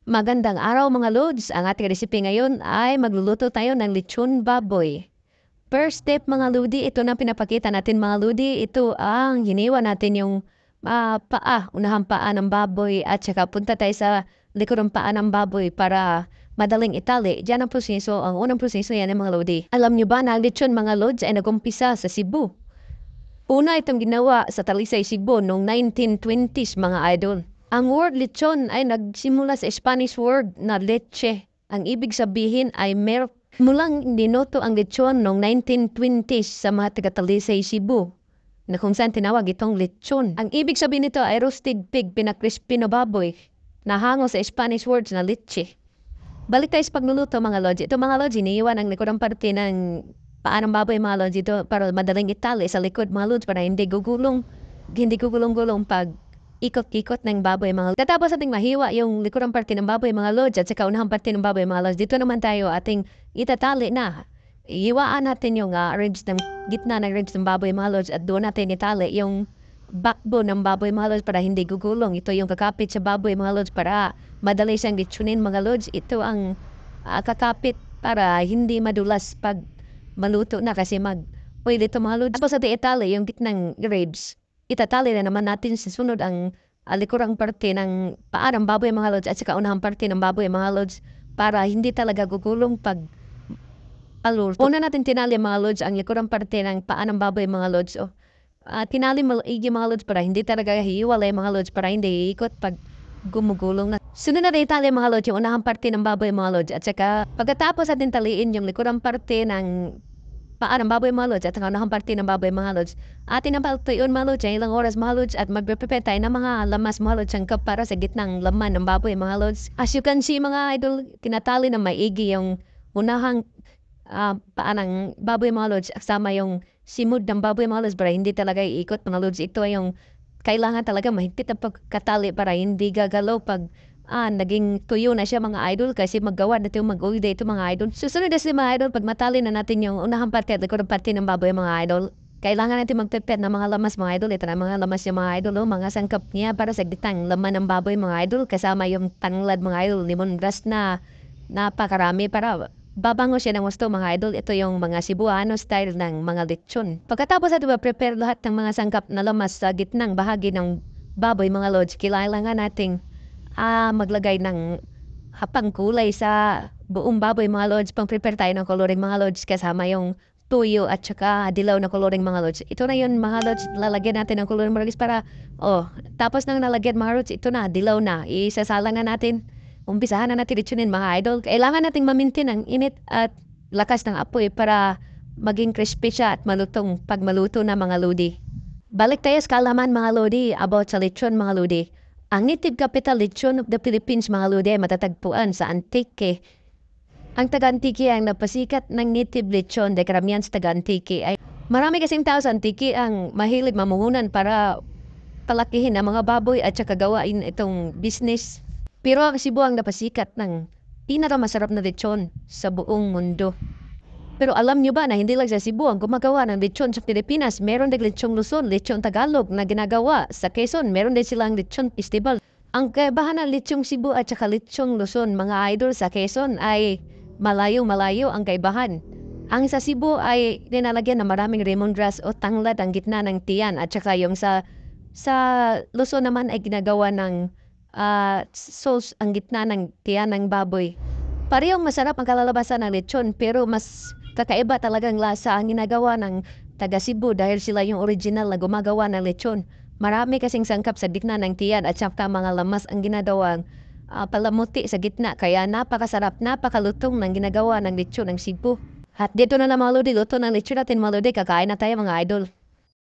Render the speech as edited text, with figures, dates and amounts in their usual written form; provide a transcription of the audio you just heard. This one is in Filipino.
Magandang araw mga lods. Ang ating recipe ngayon ay magluluto tayo ng lechon baboy. First step mga lodi, ito na pinapakita natin mga lodi. Ito ang hiniwa natin yung unahang paa ng baboy at saka punta tayo sa likod ng paa ng baboy para madaling itali. Diyan ang proseso. Ang unang proseso yan mga lodi. Alam nyo ba na ang lechon mga lods ay nagumpisa sa Cebu? Una itong ginawa sa Talisay, Cebu noong 1920s mga idol. Ang word lechon ay nagsimula sa Spanish word na leche. Ang ibig sabihin ay milk. Mulang dinoto ang lechon noong 1920s sa mga taga-Talisay, Cebu, na kung saan tinawag itong lechon. Ang ibig sabihin nito ay roasted pig, pinakrispy na baboy, na hango sa Spanish words na leche. Balik tayo sa pagluluto mga lods. Ito mga lods, iniiwan ang likod ng parte ng paa ng baboy mga lods ito para madaling itali sa likod mga lods para hindi gugulong-gulong pag ikot-ikot ng baboy mga lods. Tapos ating mahiwa yung likurang parte ng baboy mga lods at saka unahang parte ng baboy mga lods. Dito naman tayo ating itatali na. Iwaan natin yung ribs ng gitna ng ribs ng baboy mga lods at doon natin itali yung backbone ng baboy mga lods para hindi gugulong. Ito yung kakapit sa baboy mga lods para madali siyang lechonin mga lods. Ito ang kakapit para hindi madulas pag maluto na kasi mag-oil ito mga lods. Tapos ating itali yung gitnang ribs. Itatali na naman natin sa sunod ang likurang parte ng paa ng baboy mga lods at saka unahang parte ng baboy mga lods para hindi talaga gugulong pag alurto. Una natin tinali mga lods ang likurang parte ng paa ng baboy mga lods. Tinali maigi mga lods para hindi talaga hiwalay mga lods para hindi iikot pag gumugulong na. Sunod na itali mga lods yung unahang parte ng baboy mga lods at saka pagkatapos atin taliin yung likurang parte ng paa ng baboy mga lods at ang unahang parte ng baboy mga lods. Atin ang paltuyon mga lods, ilang oras mga lods at magprepare tayo ng mga lamas mga lods sangkap para sa gitnang laman ng baboy mga lods. As you can see mga idol, tinatali na maigi yung unahang paa ng baboy mga lods kasama yung simod ng baboy mga lods para hindi talaga iikot mga lods. Ito ay yung kailangan talaga mahigpit ang pagkatali para hindi gagalaw pag naging tuyo na siya mga idol kasi maggawa na ito mag-uwi ito mga idol. Susunod na si mga idol, pag matali na natin yung unahang parte at likod parte ng baboy mga idol, kailangan natin magpipet ng mga lamas mga idol. Ito na mga lamas yung mga idol, mga sangkap niya para sa gitang laman ng baboy mga idol kasama yung tanglad mga idol, lemongrass na napakarami para babango siya ng gusto mga idol. Ito yung mga Cebuano style ng mga lechon. Pagkatapos ito prepare lahat ng mga sangkap na lamas sa gitnang bahagi ng baboy mga lods, kailangan nating maglagay ng hapang kulay sa buong baboy mga lods. Pang-prepare tayo ng coloring mga lods kasama yung tuyo at saka dilaw na coloring mga lods. Ito na yun mga lods, lalagyan natin ng coloring mga lods para tapos nang nalagyan mga lods, ito na, dilaw na. Isasalang na natin. Umpisahan na natin lechonin mga idol. Kailangan nating mamintin ang init at lakas ng apoy para maging crispy siya at malutong pag maluto na mga lodi. Balik tayo sa kalaman mga lodi about sa lechon mga lodi. Ang native capital lechon of the Philippines mga lodi ay matatagpuan sa Antique. Ang taga-Antique ang napasikat ng native lechon dahil karamihan sa taga-Antique ay marami kasing tao sa Antique ang mahilig mamungunan para palakihin ang mga baboy at saka gawain itong business. Pero ang Cebu ang napasikat ng pinakamasarap na lechon sa buong mundo. Pero alam nyo ba na hindi lang sa Cebu ang gumagawa ng lechon sa Pilipinas? Meron din lechong Luzon, lechong Tagalog na ginagawa. Sa Quezon, meron din silang lechon festival. Ang kaibahan ng lechong Cebu at saka lechong Luzon, mga idol, sa Quezon ay malayo-malayo ang kaibahan. Ang sa Cebu ay linalagyan ng maraming lemongrass o tanglad ang gitna ng tiyan at saka yung sa Luzon naman ay ginagawa ng sauce ang gitna ng tiyan ng baboy. Parehong masarap ang kalalabasan ng lechon pero mas kakaiba talagang lasa ang ginagawa ng taga Cebu dahil sila yung original na gumagawa ng lechon. Marami kasing sangkap sa gitna ng tiyan at saka mga lamas ang ginagawang palamuti sa gitna kaya napakasarap, napakalutong ng ginagawa ng lechon ng Cebu. At dito na lang mga lodi, luto ng lechon natin mga lodi, kakain na tayo mga idol.